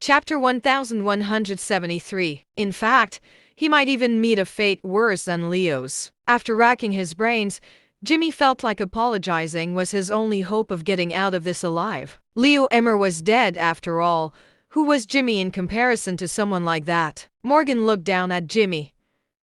Chapter 1173. In fact, he might even meet a fate worse than Leo's. After racking his brains, Jimmy felt like apologizing was his only hope of getting out of this alive. Leo Emmer was dead after all. Who was Jimmy in comparison to someone like that? Morgan looked down at Jimmy,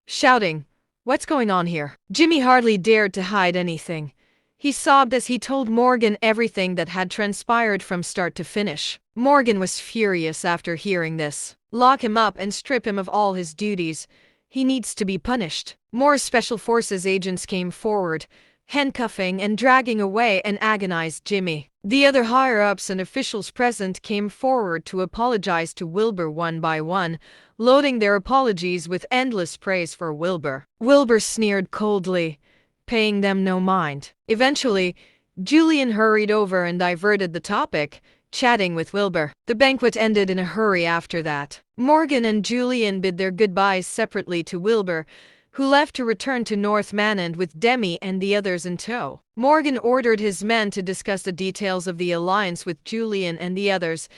shouting, "What's going on here?" Jimmy hardly dared to hide anything. He sobbed as he told Morgan everything that had transpired from start to finish. Morgan was furious after hearing this. Lock him up and strip him of all his duties. He needs to be punished. More Special Forces agents came forward, handcuffing and dragging away an agonized Jimmy. The other higher-ups and officials present came forward to apologize to Wilbur one by one, loading their apologies with endless praise for Wilbur. Wilbur sneered coldly, paying them no mind. Eventually, Julian hurried over and diverted the topic, chatting with Wilbur. The banquet ended in a hurry after that. Morgan and Julian bid their goodbyes separately to Wilbur, who left to return to North Manand with Demi and the others in tow. Morgan ordered his men to discuss the details of the alliance with Julian and the others,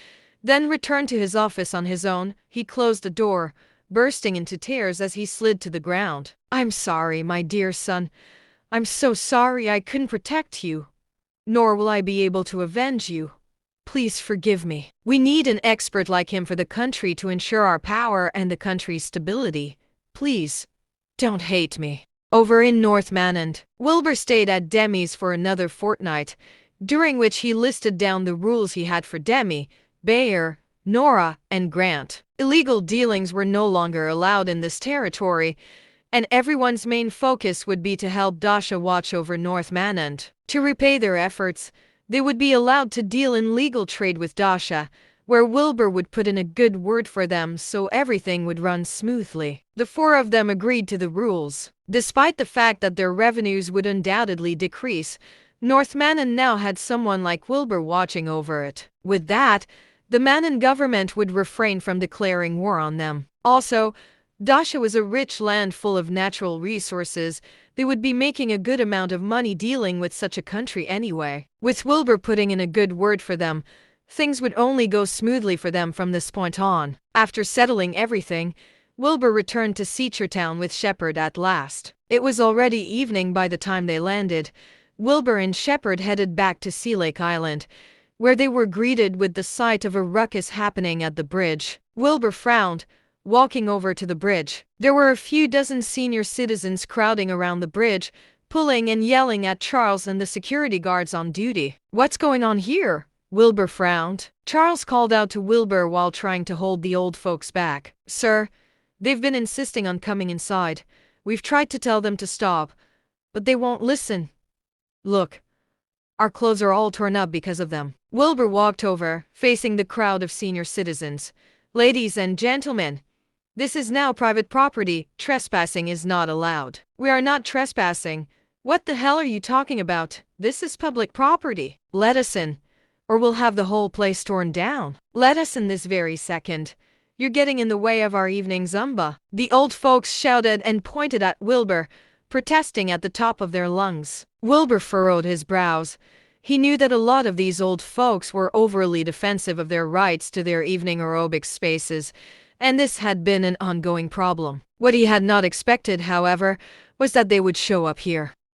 then returned to his office on his own. He closed the door, bursting into tears as he slid to the ground. "I'm sorry, my dear son. I'm so sorry I couldn't protect you. Nor will I be able to avenge you. Please forgive me. We need an expert like him for the country to ensure our power and the country's stability. Please, don't hate me." Over in North Manand, Wilbur stayed at Demi's for another fortnight, during which he listed down the rules he had for Demi, Bayer, Nora, and Grant. Illegal dealings were no longer allowed in this territory, and everyone's main focus would be to help Dasha watch over North Manand. To repay their efforts, they would be allowed to deal in legal trade with Dasha, where Wilbur would put in a good word for them so everything would run smoothly. The four of them agreed to the rules. Despite the fact that their revenues would undoubtedly decrease, North Manand now had someone like Wilbur watching over it. With that, the Manand government would refrain from declaring war on them. Also, Dasha was a rich land full of natural resources. They would be making a good amount of money dealing with such a country anyway. With Wilbur putting in a good word for them, things would only go smoothly for them from this point on. After settling everything, Wilbur returned to Seachertown with Shepard at last. It was already evening by the time they landed. Wilbur and Shepard headed back to Sea Lake Island, where they were greeted with the sight of a ruckus happening at the bridge. Wilbur frowned, walking over to the bridge. There were a few dozen senior citizens crowding around the bridge, pulling and yelling at Charles and the security guards on duty. "What's going on here?" Wilbur frowned. Charles called out to Wilbur while trying to hold the old folks back. "Sir, they've been insisting on coming inside. We've tried to tell them to stop, but they won't listen. Look, our clothes are all torn up because of them." Wilbur walked over, facing the crowd of senior citizens. "Ladies and gentlemen, this is now private property. Trespassing is not allowed." "We are not trespassing. What the hell are you talking about? This is public property. Let us in, or we'll have the whole place torn down." "Let us in this very second. You're getting in the way of our evening Zumba." The old folks shouted and pointed at Wilbur, protesting at the top of their lungs. Wilbur furrowed his brows. He knew that a lot of these old folks were overly defensive of their rights to their evening aerobic spaces, and this had been an ongoing problem. What he had not expected, however, was that they would show up here.